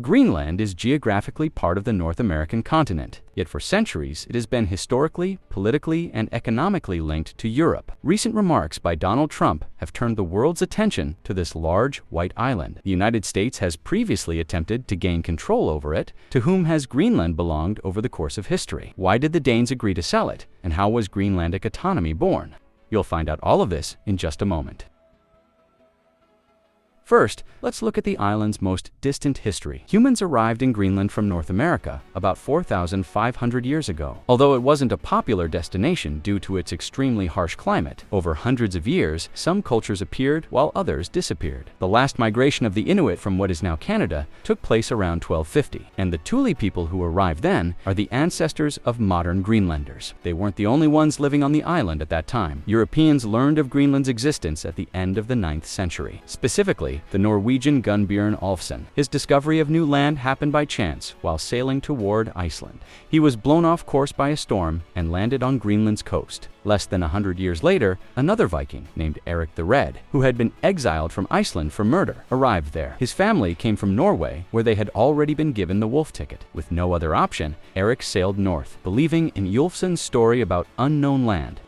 Greenland is geographically part of the North American continent, yet for centuries it has been historically, politically, and economically linked to Europe. Recent remarks by Donald Trump have turned the world's attention to this large, white island. The United States has previously attempted to gain control over it. To whom has Greenland belonged over the course of history? Why did the Danes agree to sell it? And how was Greenlandic autonomy born? You'll find out all of this in just a moment. First, let's look at the island's most distant history. Humans arrived in Greenland from North America about 4,500 years ago. Although it wasn't a popular destination due to its extremely harsh climate, over hundreds of years, some cultures appeared while others disappeared. The last migration of the Inuit from what is now Canada took place around 1250, and the Thule people who arrived then are the ancestors of modern Greenlanders. They weren't the only ones living on the island at that time. Europeans learned of Greenland's existence at the end of the 9th century. Specifically, the Norwegian Gunnbjørn Olufsen. His discovery of new land happened by chance while sailing toward Iceland. He was blown off course by a storm and landed on Greenland's coast. Less than 100 years later, another Viking named Erik the Red, who had been exiled from Iceland for murder, arrived there. His family came from Norway, where they had already been given the wolf ticket. With no other option, Erik sailed north, believing in Ulfsen's story about unknown land.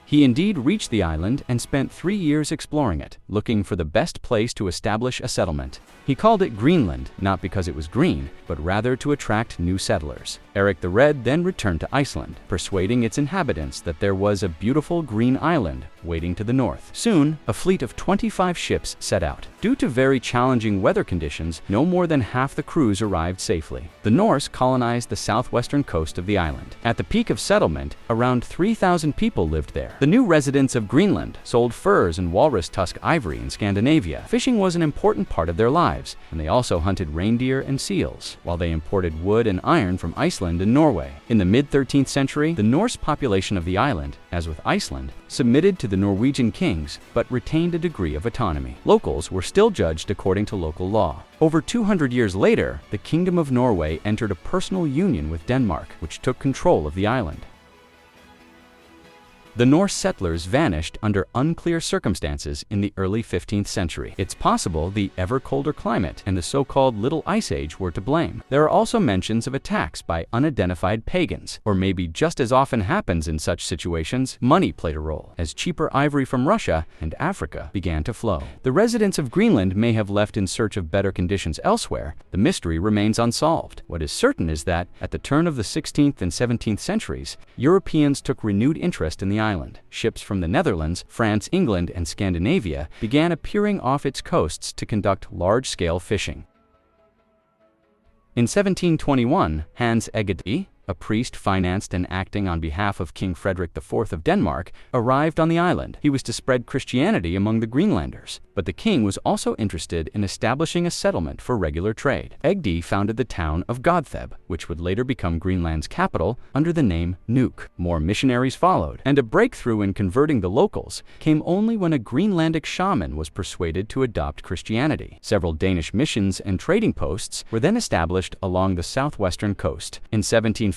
He indeed reached the island and spent 3 years exploring it, looking for the best place to establish a settlement. He called it Greenland, not because it was green, but rather to attract new settlers. Erik the Red then returned to Iceland, persuading its inhabitants that there was a beautiful green island waiting to the north. Soon, a fleet of 25 ships set out. Due to very challenging weather conditions, no more than half the crews arrived safely. The Norse colonized the southwestern coast of the island. At the peak of settlement, around 3,000 people lived there. The new residents of Greenland sold furs and walrus tusk ivory in Scandinavia. Fishing was an important part of their lives, and they also hunted reindeer and seals, while they imported wood and iron from Iceland and Norway. In the mid-13th century, the Norse population of the island, as with Iceland, submitted to the Norwegian kings, but retained a degree of autonomy. Locals were still judged according to local law. Over 200 years later, the Kingdom of Norway entered a personal union with Denmark, which took control of the island. The Norse settlers vanished under unclear circumstances in the early 15th century. It's possible the ever colder climate and the so-called Little Ice Age were to blame. There are also mentions of attacks by unidentified pagans, or maybe just as often happens in such situations, money played a role, as cheaper ivory from Russia and Africa began to flow. The residents of Greenland may have left in search of better conditions elsewhere. The mystery remains unsolved. What is certain is that, at the turn of the 16th and 17th centuries, Europeans took renewed interest in the island. Ships from the Netherlands, France, England, and Scandinavia began appearing off its coasts to conduct large-scale fishing. In 1721, Hans Egede, a priest financed and acting on behalf of King Frederick IV of Denmark, arrived on the island. He was to spread Christianity among the Greenlanders, but the king was also interested in establishing a settlement for regular trade. Egede founded the town of Godtheb, which would later become Greenland's capital under the name Nuuk. More missionaries followed, and a breakthrough in converting the locals came only when a Greenlandic shaman was persuaded to adopt Christianity. Several Danish missions and trading posts were then established along the southwestern coast. In 1750,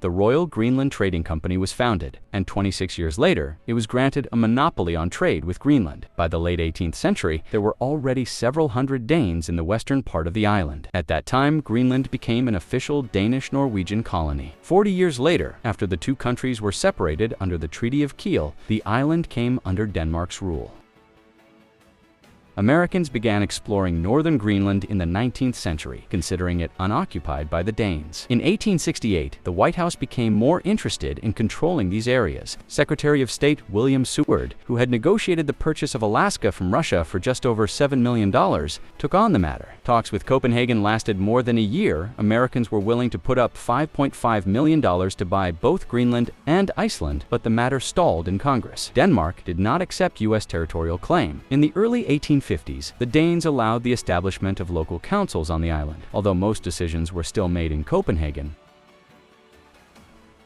the Royal Greenland Trading Company was founded, and 26 years later, it was granted a monopoly on trade with Greenland. By the late 18th century, there were already several hundred Danes in the western part of the island. At that time, Greenland became an official Danish-Norwegian colony. 40 years later, after the two countries were separated under the Treaty of Kiel, the island came under Denmark's rule. Americans began exploring northern Greenland in the 19th century, considering it unoccupied by the Danes. In 1868, the White House became more interested in controlling these areas. Secretary of State William Seward, who had negotiated the purchase of Alaska from Russia for just over $7 million, took on the matter. Talks with Copenhagen lasted more than a year. Americans were willing to put up $5.5 million to buy both Greenland and Iceland, but the matter stalled in Congress. Denmark did not accept U.S. territorial claim. In the early 1850s, the Danes allowed the establishment of local councils on the island, although most decisions were still made in Copenhagen.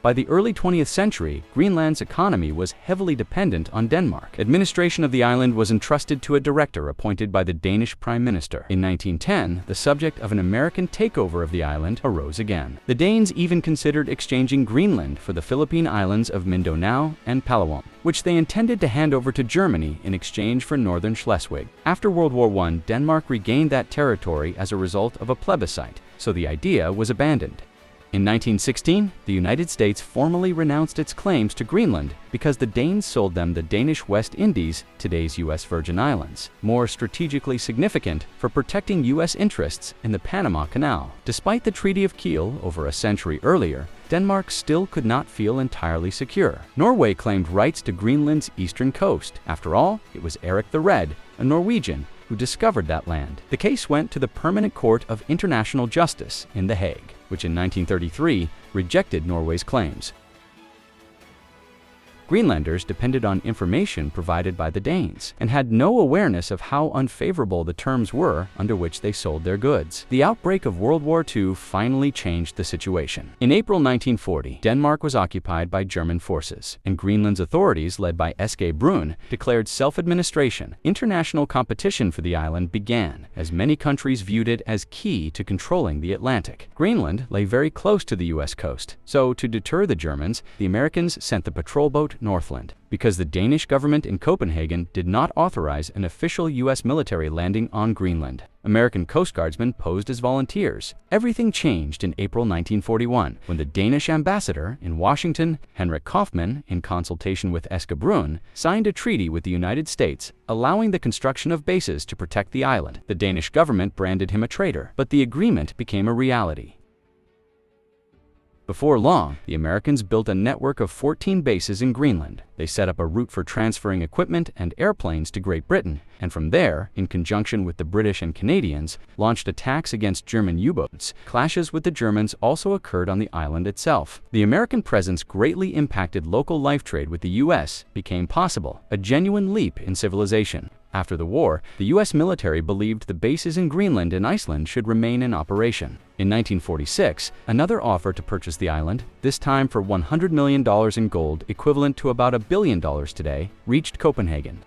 By the early 20th century, Greenland's economy was heavily dependent on Denmark. Administration of the island was entrusted to a director appointed by the Danish Prime Minister. In 1910, the subject of an American takeover of the island arose again. The Danes even considered exchanging Greenland for the Philippine islands of Mindanao and Palawan, which they intended to hand over to Germany in exchange for northern Schleswig. After World War I, Denmark regained that territory as a result of a plebiscite, so the idea was abandoned. In 1916, the United States formally renounced its claims to Greenland because the Danes sold them the Danish West Indies, today's U.S. Virgin Islands, more strategically significant for protecting U.S. interests in the Panama Canal. Despite the Treaty of Kiel over a century earlier, Denmark still could not feel entirely secure. Norway claimed rights to Greenland's eastern coast. After all, it was Erik the Red, a Norwegian, who discovered that land. The case went to the Permanent Court of International Justice in The Hague, which in 1933 rejected Norway's claims. Greenlanders depended on information provided by the Danes and had no awareness of how unfavorable the terms were under which they sold their goods. The outbreak of World War II finally changed the situation. In April 1940, Denmark was occupied by German forces, and Greenland's authorities, led by S.K. Brun, declared self-administration. International competition for the island began, as many countries viewed it as key to controlling the Atlantic. Greenland lay very close to the U.S. coast, so to deter the Germans, the Americans sent the patrol boat Northland. Because the Danish government in Copenhagen did not authorize an official U.S. military landing on Greenland, American Coast Guardsmen posed as volunteers. Everything changed in April 1941, when the Danish ambassador in Washington, Henrik Kaufmann, in consultation with Eske Brun, signed a treaty with the United States, allowing the construction of bases to protect the island. The Danish government branded him a traitor, but the agreement became a reality. Before long, the Americans built a network of 14 bases in Greenland. They set up a route for transferring equipment and airplanes to Great Britain, and from there, in conjunction with the British and Canadians, launched attacks against German U-boats. Clashes with the Germans also occurred on the island itself. The American presence greatly impacted local life trade with the U.S. became possible, a genuine leap in civilization. After the war, the U.S. military believed the bases in Greenland and Iceland should remain in operation. In 1946, another offer to purchase the island, this time for $100 million in gold, equivalent to about $1 billion today, reached Copenhagen.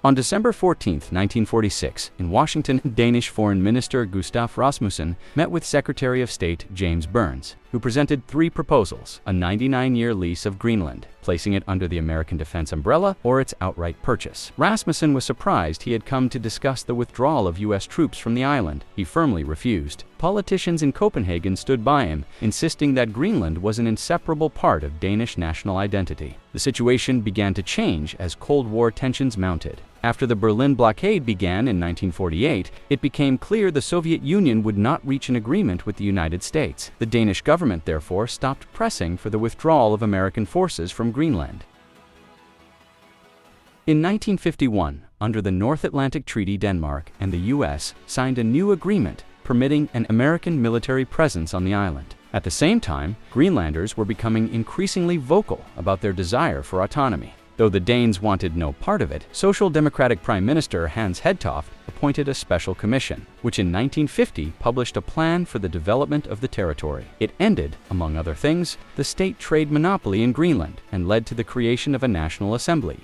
On December 14, 1946, in Washington, Danish Foreign Minister Gustav Rasmussen met with Secretary of State James Burns, who presented three proposals: a 99-year lease of Greenland, placing it under the American defense umbrella, or its outright purchase. Rasmussen was surprised he had come to discuss the withdrawal of U.S. troops from the island. He firmly refused. Politicians in Copenhagen stood by him, insisting that Greenland was an inseparable part of Danish national identity. The situation began to change as Cold War tensions mounted. After the Berlin blockade began in 1948, it became clear the Soviet Union would not reach an agreement with the United States. The Danish government, therefore, stopped pressing for the withdrawal of American forces from Greenland. In 1951, under the North Atlantic Treaty, Denmark and the U.S. signed a new agreement permitting an American military presence on the island. At the same time, Greenlanders were becoming increasingly vocal about their desire for autonomy. Though the Danes wanted no part of it, Social Democratic Prime Minister Hans Hedtoft appointed a special commission, which in 1950 published a plan for the development of the territory. It ended, among other things, the state trade monopoly in Greenland and led to the creation of a national assembly.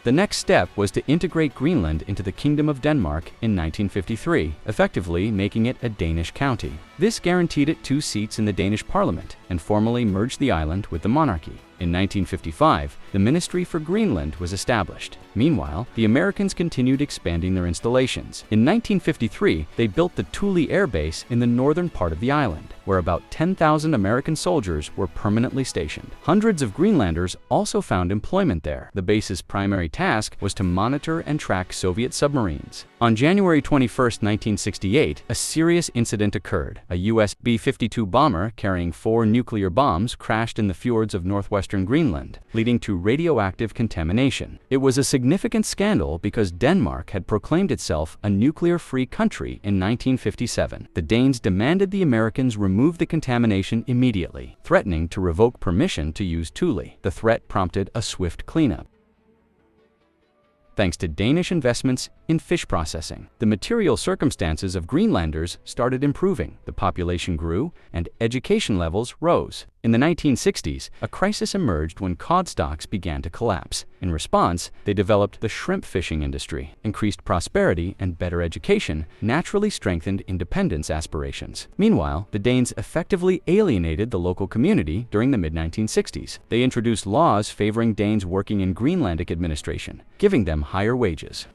The next step was to integrate Greenland into the Kingdom of Denmark in 1953, effectively making it a Danish county. This guaranteed it 2 seats in the Danish parliament and formally merged the island with the monarchy. In 1955, the Ministry for Greenland was established. Meanwhile, the Americans continued expanding their installations. In 1953, they built the Thule Air Base in the northern part of the island, where about 10,000 American soldiers were permanently stationed. Hundreds of Greenlanders also found employment there. The base's primary task was to monitor and track Soviet submarines. On January 21, 1968, a serious incident occurred. A U.S. B-52 bomber carrying 4 nuclear bombs crashed in the fjords of northwestern Greenland, leading to radioactive contamination. It was a significant scandal because Denmark had proclaimed itself a nuclear-free country in 1957. The Danes demanded the Americans remove the contamination immediately, threatening to revoke permission to use Thule. The threat prompted a swift cleanup. thanks to Danish investments in fish processing. The material circumstances of Greenlanders started improving, the population grew, and education levels rose. In the 1960s, a crisis emerged when cod stocks began to collapse. In response, they developed the shrimp fishing industry. Increased prosperity and better education naturally strengthened independence aspirations. Meanwhile, the Danes effectively alienated the local community during the mid-1960s. They introduced laws favoring Danes working in Greenlandic administration, giving them higher wages.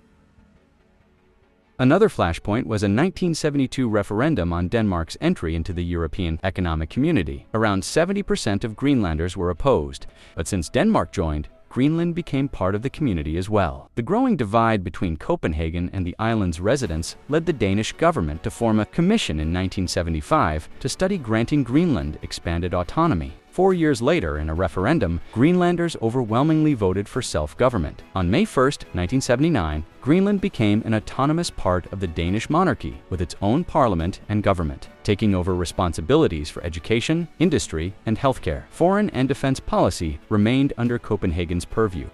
Another flashpoint was a 1972 referendum on Denmark's entry into the European Economic Community. Around 70% of Greenlanders were opposed, but since Denmark joined, Greenland became part of the community as well. The growing divide between Copenhagen and the island's residents led the Danish government to form a commission in 1975 to study granting Greenland expanded autonomy. 4 years later, in a referendum, Greenlanders overwhelmingly voted for self-government. On May 1, 1979, Greenland became an autonomous part of the Danish monarchy with its own parliament and government, taking over responsibilities for education, industry, and healthcare. Foreign and defense policy remained under Copenhagen's purview.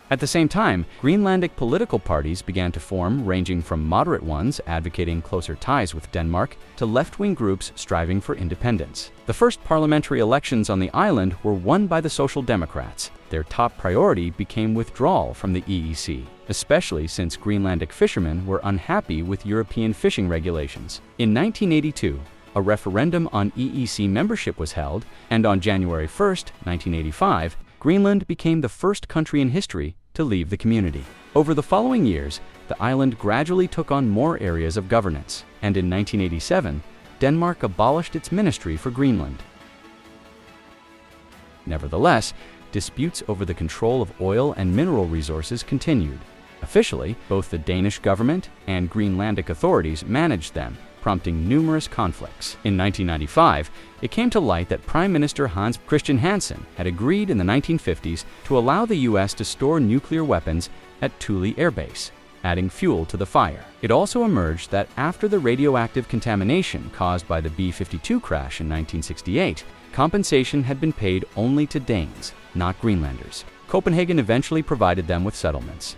At the same time, Greenlandic political parties began to form, ranging from moderate ones advocating closer ties with Denmark to left-wing groups striving for independence. The first parliamentary elections on the island were won by the Social Democrats. Their top priority became withdrawal from the EEC, especially since Greenlandic fishermen were unhappy with European fishing regulations. In 1982, a referendum on EEC membership was held, and on January 1, 1985, Greenland became the first country in history to leave the community. Over the following years, the island gradually took on more areas of governance, and in 1987, Denmark abolished its ministry for Greenland. Nevertheless, disputes over the control of oil and mineral resources continued. Officially, both the Danish government and Greenlandic authorities managed them, prompting numerous conflicts. In 1995, it came to light that Prime Minister Hans Christian Hansen had agreed in the 1950s to allow the U.S. to store nuclear weapons at Thule Air Base, adding fuel to the fire. It also emerged that after the radioactive contamination caused by the B-52 crash in 1968, compensation had been paid only to Danes, not Greenlanders. Copenhagen eventually provided them with settlements.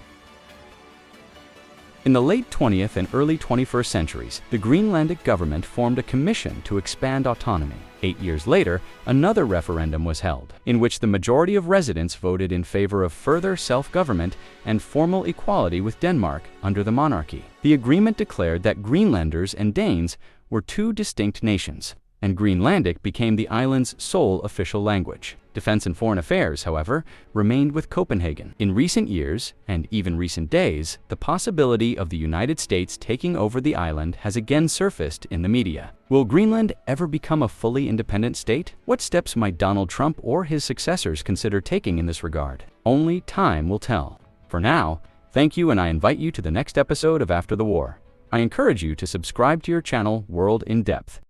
In the late 20th and early 21st centuries, the Greenlandic government formed a commission to expand autonomy. 8 years later, another referendum was held, in which the majority of residents voted in favor of further self-government and formal equality with Denmark under the monarchy. The agreement declared that Greenlanders and Danes were two distinct nations, and Greenlandic became the island's sole official language. Defense and foreign affairs, however, remained with Copenhagen. In recent years, and even recent days, the possibility of the United States taking over the island has again surfaced in the media. Will Greenland ever become a fully independent state? What steps might Donald Trump or his successors consider taking in this regard? Only time will tell. For now, thank you, and I invite you to the next episode of After the War. I encourage you to subscribe to your channel, World in Depth.